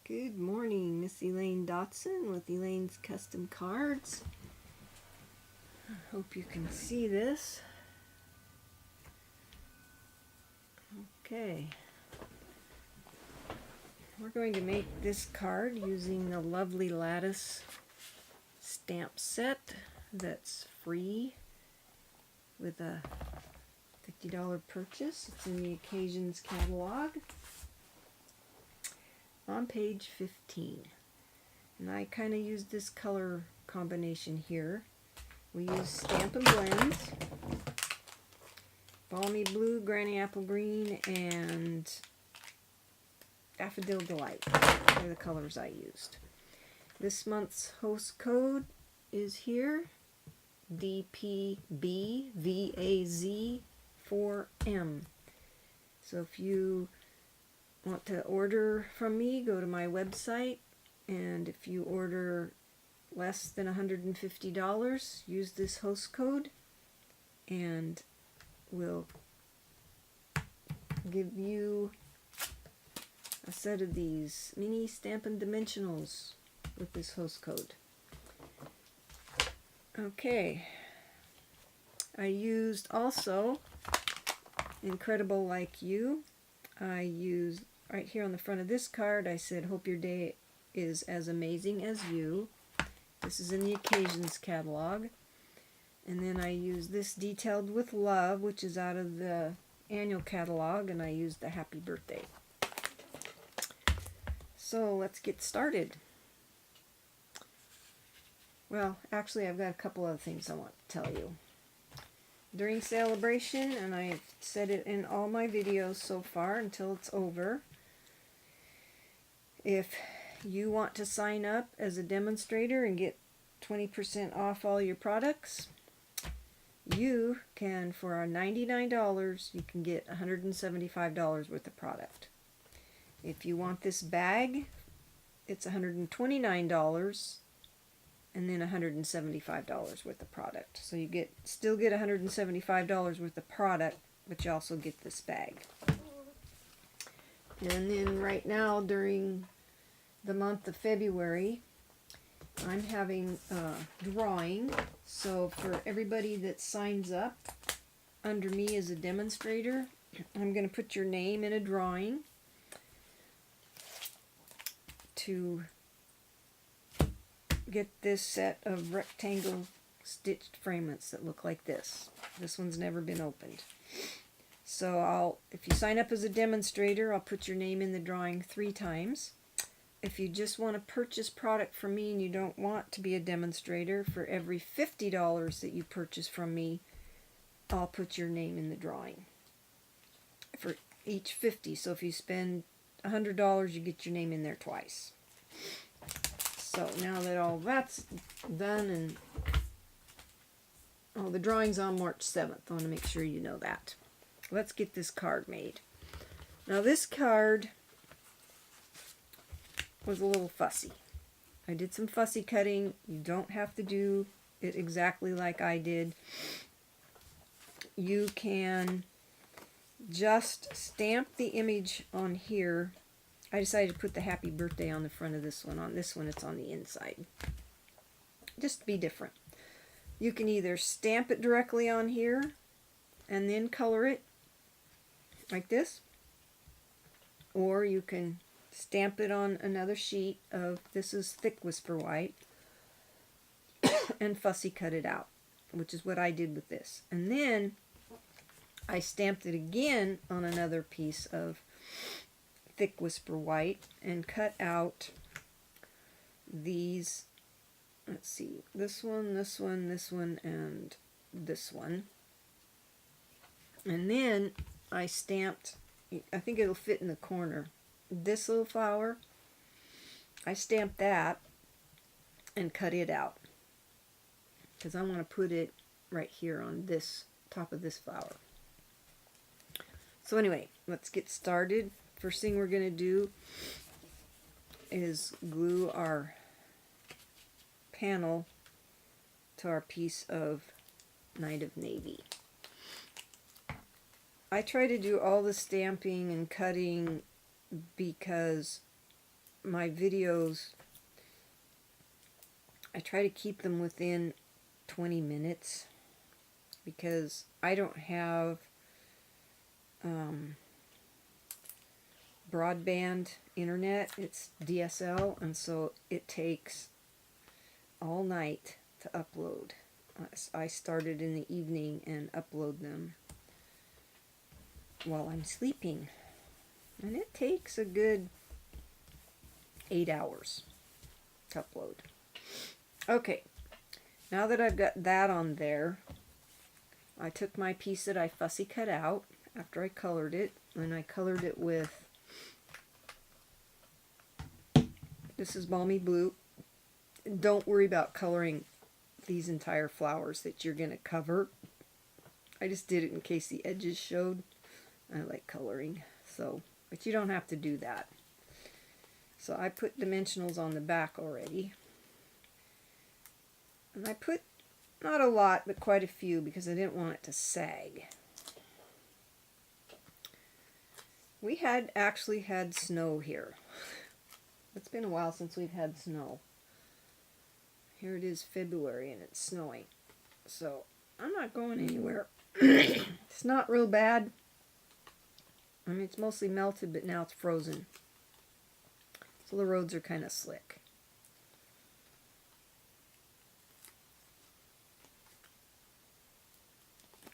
Good morning, Miss Elaine Dotson with Elaine's Custom Cards. I hope you can see this. Okay. We're going to make this card using the lovely Lattice stamp set that's free with a $50 purchase. It's in the Occasions catalog on page 15. And I kind of used this color combination here. We use Stampin' blends, Balmy Blue, Granny Apple Green, and Daffodil Delight. They're the colors I used. This month's host code is here, DPBVAZ4M. So if you want to order from me, go to my website, and if you order less than $150, use this host code, and we'll give you a set of these mini Stampin' Dimensionals with this host code. Okay, I used also Incredible Like You. I used right here on the front of this card, I said, hope your day is as amazing as you. This is in the Occasions catalog. And then I used this Detailed with Love, which is out of the annual catalog, and I used the Happy Birthday. So let's get started. Well, actually, I've got a couple other things I want to tell you. During celebration, and I've said it in all my videos so far until it's over, if you want to sign up as a demonstrator and get 20% off all your products, you can, for our $99, you can get $175 worth of product. If you want this bag, it's $129 and then $175 worth of product. So you still get $175 worth of product, but you also get this bag. And then right now, during the month of February, I'm having a drawing. So for everybody that signs up under me as a demonstrator, I'm going to put your name in a drawing to get this set of rectangle stitched framelits that look like this. This one's never been opened. So if you sign up as a demonstrator, I'll put your name in the drawing 3 times. If you just want to purchase product from me and you don't want to be a demonstrator, for every $50 that you purchase from me, I'll put your name in the drawing. For each $50. So if you spend $100, you get your name in there twice. So now that all that's done, and the drawing's on March 7th. I want to make sure you know that. Let's get this card made. Now this card was a little fussy. I did some fussy cutting. You don't have to do it exactly like I did. You can just stamp the image on here. I decided to put the Happy Birthday on the front of this one. On this one, it's on the inside. Just to be different. You can either stamp it directly on here and then color it like this, or you can stamp it on another sheet of, this is thick Whisper White, and fussy cut it out, which is what I did with this. And then I stamped it again on another piece of thick Whisper White and cut out these, let's see, this one, this one, this one, and this one. And then I stamped, I think it'll fit in the corner, this little flower. I stamped that and cut it out because I want to put it right here on this top of this flower. So anyway, let's get started. First thing we're going to do is glue our panel to our piece of Night of Navy. I try to do all the stamping and cutting because my videos, I try to keep them within 20 minutes because I don't have broadband internet. It's DSL, and so it takes all night to upload. I started in the evening and upload them while I'm sleeping, and it takes a good 8 hours to upload. Okay, now that I've got that on there, I took my piece that I fussy cut out after I colored it, and I colored it with, this is Balmy Blue. Don't worry about coloring these entire flowers that you're going to cover. I just did it in case the edges showed. I like coloring, so, but you don't have to do that. So I put dimensionals on the back already. And I put not a lot, but quite a few because I didn't want it to sag. We had actually had snow here. It's been a while since we've had snow. Here it is February and it's snowing. So I'm not going anywhere. It's not real bad. I mean, it's mostly melted, but now it's frozen. So the roads are kind of slick.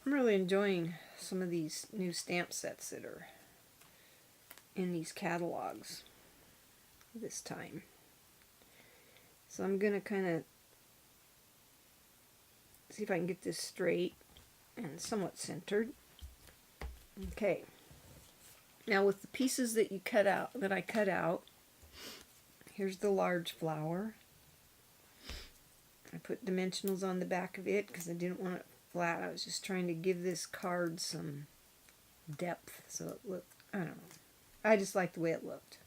I'm really enjoying some of these new stamp sets that are in these catalogs this time. So I'm going to kind of see if I can get this straight and somewhat centered. Okay. Now with the pieces that you cut out, that I cut out, here's the large flower. I put dimensionals on the back of it because I didn't want it flat. I was just trying to give this card some depth so it looked, I don't know. I just liked the way it looked.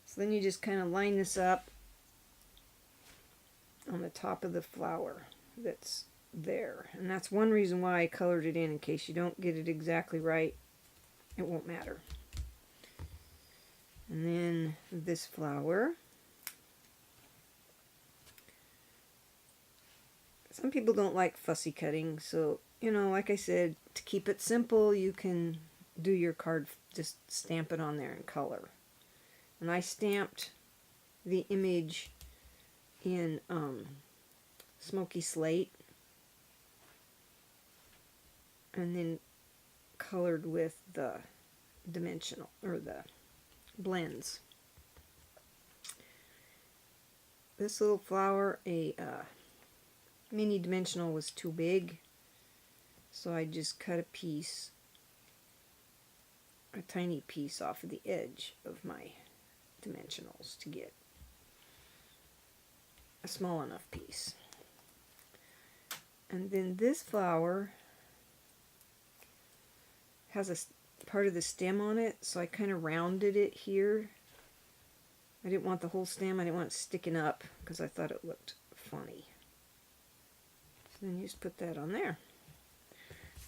So then you just kind of line this up on the top of the flower that's there. And that's one reason why I colored it in case you don't get it exactly right. It won't matter. And then this flower. Some people don't like fussy cutting, so, you know, like I said, to keep it simple, you can do your card, just stamp it on there in color. And I stamped the image in smoky slate and then colored with the dimensional, or the blends. This little flower, a mini dimensional was too big, so I just cut a piece, a tiny piece off of the edge of my dimensionals to get a small enough piece. And then this flower has a part of the stem on it, so I kind of rounded it here. I didn't want the whole stem, I didn't want it sticking up because I thought it looked funny. So then you just put that on there.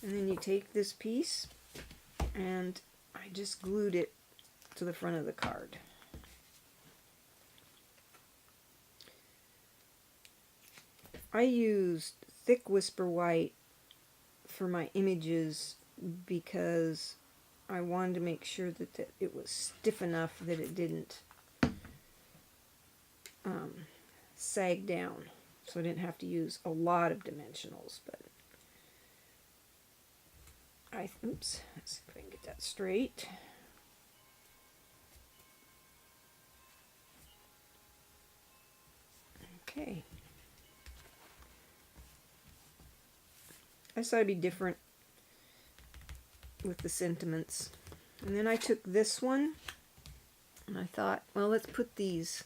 And then you take this piece, and I just glued it to the front of the card. I used thick Whisper White for my images because I wanted to make sure that it was stiff enough that it didn't sag down. So I didn't have to use a lot of dimensionals, but oops, let's see if I can get that straight. Okay. I thought it'd be different with the sentiments. And then I took this one and I thought, well, let's put these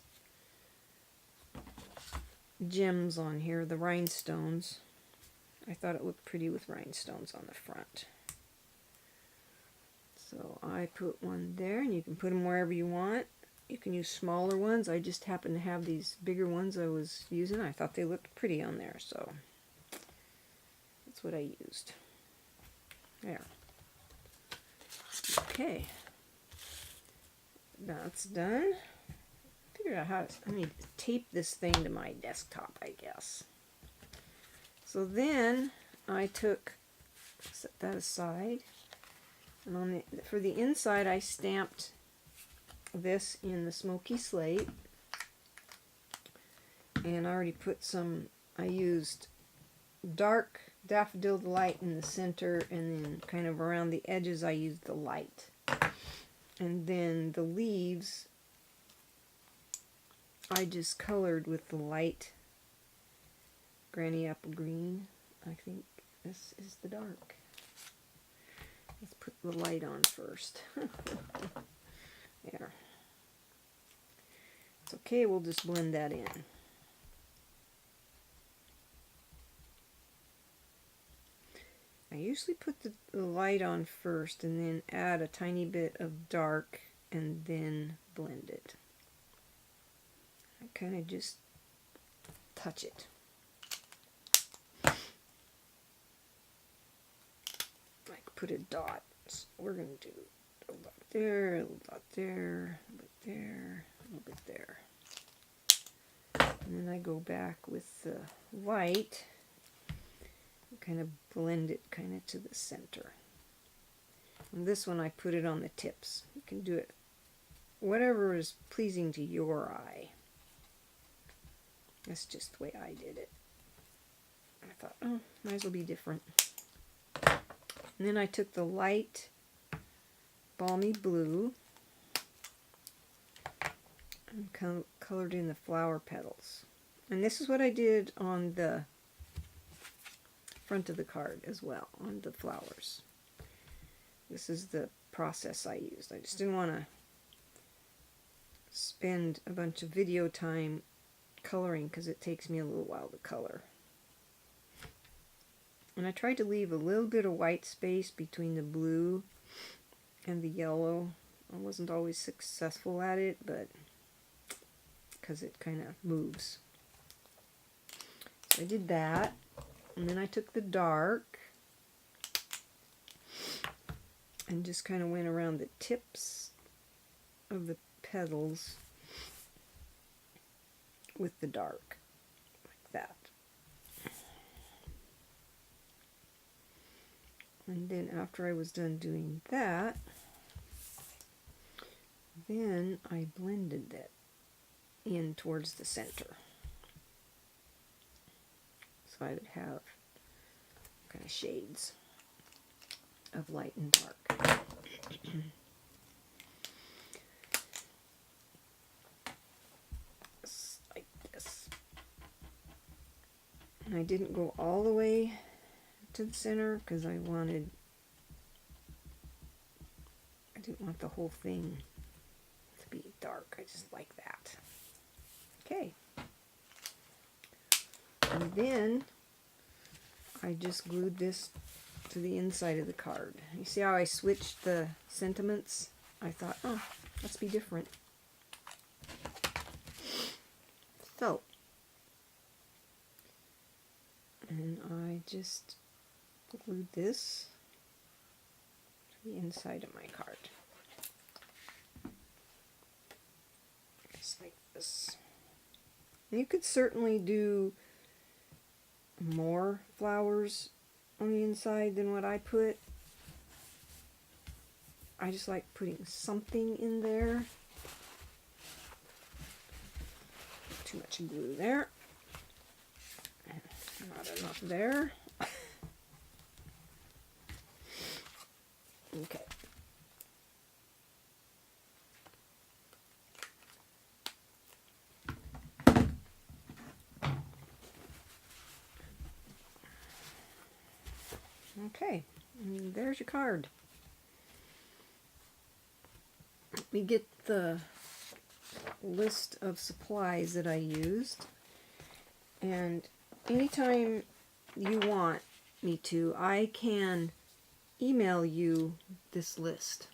gems on here, the rhinestones. I thought it looked pretty with rhinestones on the front. So I put one there, and you can put them wherever you want. You can use smaller ones. I just happen to have these bigger ones I was using. I thought they looked pretty on there, so that's what I used. There. Okay. That's done. figure out how to, I need to tape this thing to my desktop, I guess. So then I set that aside, and on for the inside I stamped this in the smoky slate, and I already put I used dark daffodil delight in the center, and then kind of around the edges I used the light. And then the leaves I just colored with the light granny apple green. I think this is the dark. Let's put the light on first. There. It's okay, we'll just blend that in. I usually put the light on first and then add a tiny bit of dark and then blend it. I kind of just touch it. Like put a dot. So we're going to do a dot there, a little dot there, a little bit there, a little bit there. And then I go back with the white and kind of blend it kind of to the center. And this one I put it on the tips. You can do it whatever is pleasing to your eye. That's just the way I did it. I thought, oh, might as well be different. And then I took the light balmy blue and colored in the flower petals. And this is what I did on the front of the card as well, on the flowers. This is the process I used. I just didn't want to spend a bunch of video time coloring because it takes me a little while to color. And I tried to leave a little bit of white space between the blue and the yellow. I wasn't always successful at it, but because it kind of moves. So I did that, and then I took the dark and just kind of went around the tips of the petals with the dark, like that. And then after I was done doing that, then I blended that in towards the center. So I would have kind of shades of light and dark. Like this. And I didn't go all the way to the center because I didn't want the whole thing to be dark. I just like that. Okay. And then I just glued this to the inside of the card. You see how I switched the sentiments? I thought, oh, let's be different. So, and I just glued this to the inside of my card. Just like this. You could certainly do more flowers on the inside than what I put. I just like putting something in there. Too much glue there. Not enough there. Okay. Okay, and there's your card. We get the list of supplies that I used, and anytime you want me to, I can email you this list.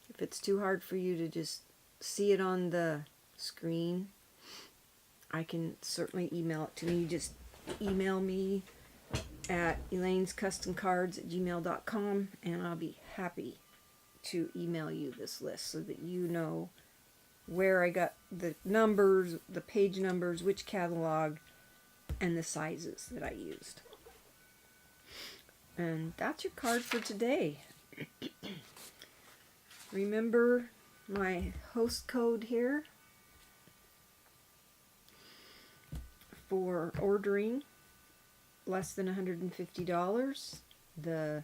If it's too hard for you to just see it on the screen, I can certainly email it to me. You just email me at elainescustomcards@gmail.com, and I'll be happy to email you this list so that you know where I got the numbers, the page numbers, which catalog, and the sizes that I used. And that's your card for today. Remember my host code here for ordering less than $150. The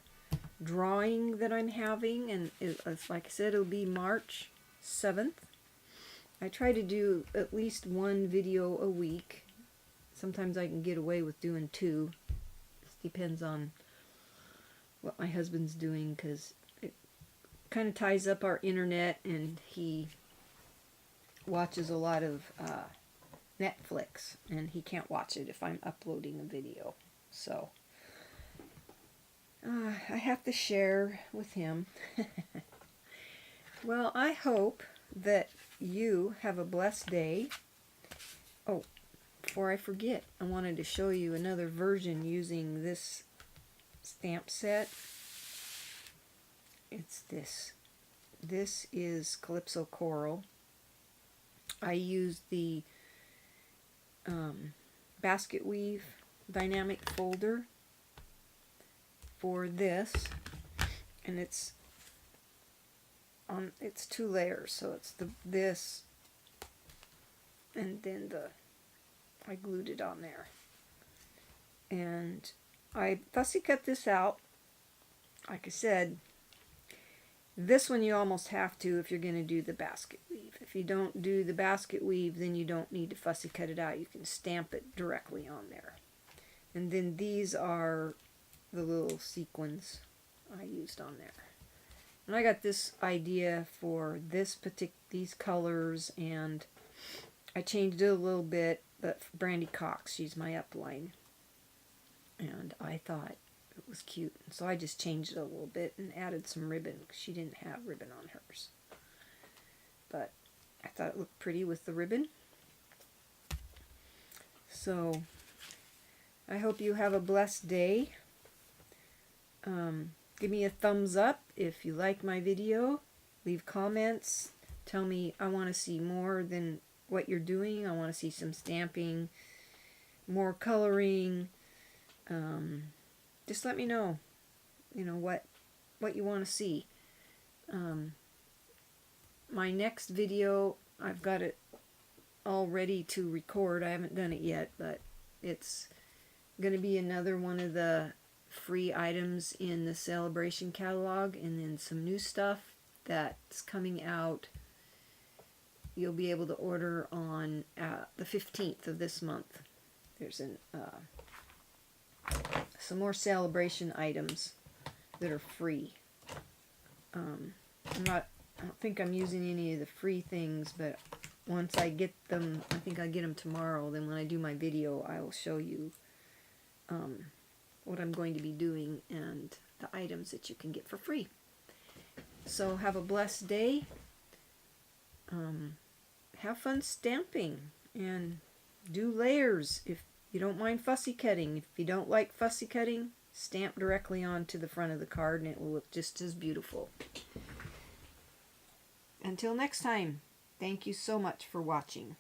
drawing that I'm having, and it's like I said, it'll be March 7th. I try to do at least one video a week. Sometimes I can get away with doing 2. It depends on what my husband's doing, because it kind of ties up our internet, and he watches a lot of Netflix, and he can't watch it if I'm uploading a video. So I have to share with him. Well, I hope that you have a blessed day. Oh, before I forget, I wanted to show you another version using this stamp set. It's this. This is Calypso Coral. I used the basket weave dynamic folder for this, and it's 2 layers, so it's this, and then I glued it on there, and I fussy cut this out. Like I said, this one you almost have to if you're going to do the basket weave. If you don't do the basket weave, then you don't need to fussy cut it out. You can stamp it directly on there. And then these are the little sequins I used on there. And I got this idea for these colors, and I changed it a little bit, but Brandy Cox, she's my upline, and I thought it was cute, so I just changed it a little bit and added some ribbon, because she didn't have ribbon on hers. But I thought it looked pretty with the ribbon. So I hope you have a blessed day. Give me a thumbs up if you like my video. Leave comments. Tell me I want to see more than what you're doing. I want to see some stamping, more coloring. Just let me know, what you want to see. My next video, I've got it all ready to record. I haven't done it yet, but it's going to be another one of the free items in the Celebration catalog, and then some new stuff that's coming out. You'll be able to order on the 15th of this month. There's some more Celebration items that are free. I don't think I'm using any of the free things, but once I get them, I think I'll get them tomorrow. Then when I do my video, I will show you what I'm going to be doing and the items that you can get for free. So have a blessed day. Have fun stamping and do layers if you don't mind fussy cutting. If you don't like fussy cutting, stamp directly onto the front of the card and it will look just as beautiful. Until next time, thank you so much for watching.